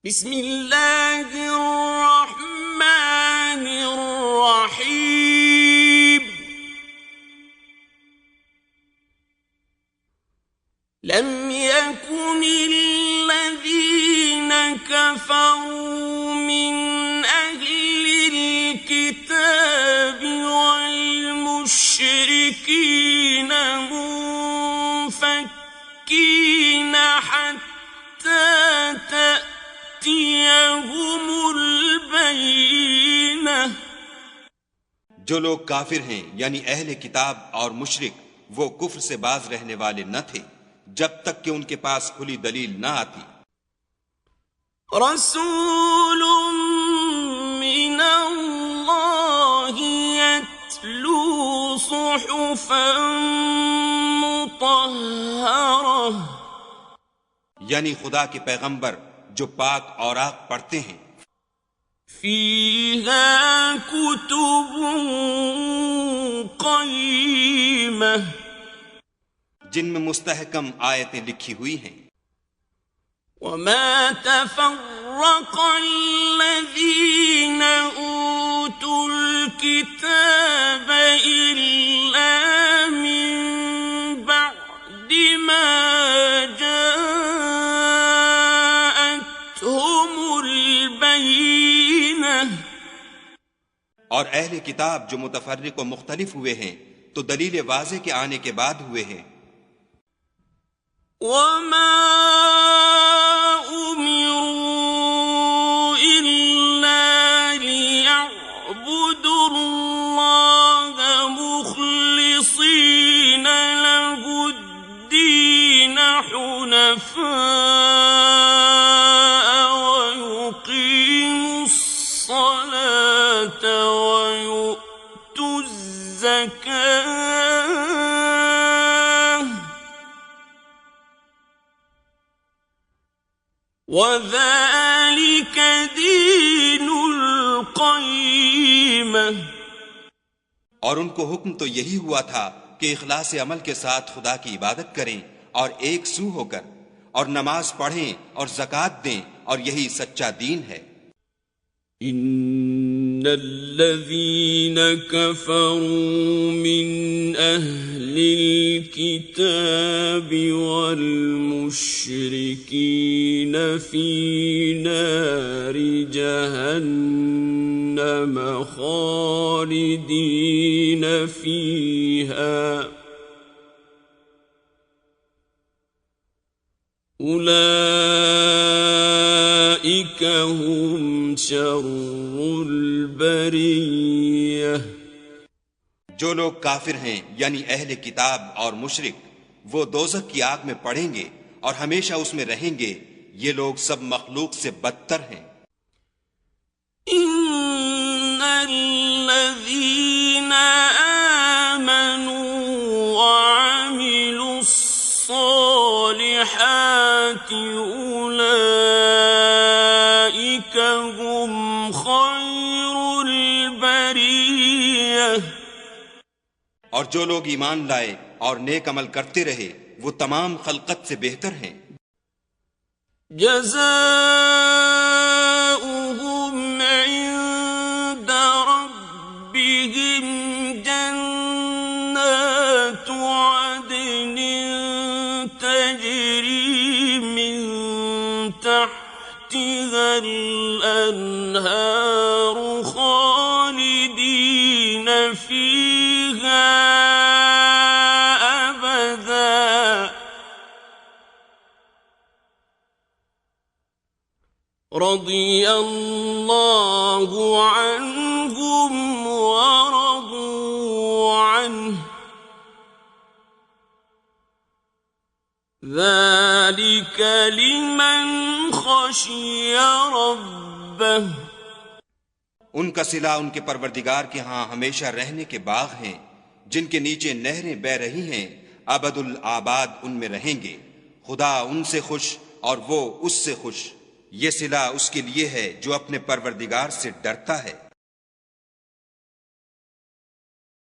बिस्मिल्लाहिर्रहमानिर्रहीम। लम यकुनिल्लज़ीन कफ़रू मिन अहलिल किताबि वल मुश्रिकीन मुनफ़क्कीन हत्ता तअतियहुमुल बय्यिनह। जो लोग काफिर हैं यानी अहले किताब और मुशरिक वो कुफ्र से बाज रहने वाले न थे जब तक कि उनके पास खुली दलील न आती। रसूलुम मिनल्लाहि यत्लू सुहुफन मुतहहरह, यानी खुदा के पैगंबर जो पाक औराक पढ़ते हैं, फीहा कुतुबुन क़य्यिमह, जिनमें मुस्तहकम आयतें लिखी हुई हैं। वमा तफ़र्रक़ल्लज़ीन ऊतुल किताब इल्ला मिन बअदि मा जाअतहुमुल बय्यिनह। और अहले किताब जो मुतफर्रिक व मुख्तलिफ हुए हैं तो दलील वाज़ेह के आने के बाद हुए हैं। वमा उमिरू इल्ला लियअबुदुल्लाह मुख़लिसीन लहुद्दीन हुनफा व युक़ीमुस्सलात व यु'तुज़्ज़कात वज़ालिक दीनुल क़य्यिमह। और उनको हुक्म तो यही हुआ था कि इखलास अमल के साथ खुदा की इबादत करें और एक सू होकर, और नमाज पढ़ें और ज़कात दें, और यही सच्चा दीन है। इन्नल्लज़ीन कफ़रू मिन अहलिल किताबि वल मुश्रिकीन फी नारि जहन्नम खालिदीन फीहा उलाइक हुम शर्रुल बरिय्यह। जो लोग काफिर हैं यानी अहले किताब और मुशरिक वो दोज़ख की आग में पड़ेंगे और हमेशा उसमें रहेंगे। ये लोग सब मखलूक से बदतर हैं। इन्नल्लज़ीना आमनू व अमिलुस्सालिहाति उलाइक हुम खैरुल बरिय्यह। और जो लोग ईमान लाए और नेक अमल करते रहे वो तमाम खल्कत से बेहतर हैं। जज़ाउहुम इंद रब्बिहिम जन्नातु अदनिन तजरी मिन तहतिहल अन्हारु खालिदीन फीहा रज़ियल्लाहु अन्हुम व रज़ू अन्हु ज़ालिक लिमन खशिय रब्बह। उनका सिला उनके परवरदिगार के यहाँ हमेशा रहने के बाग हैं जिनके नीचे नहरें बह रही हैं। अबदुल आबाद उनमें रहेंगे। खुदा उनसे खुश और वो उससे खुश। ये सिला उसके लिए है जो अपने परवरदिगार से डरता है।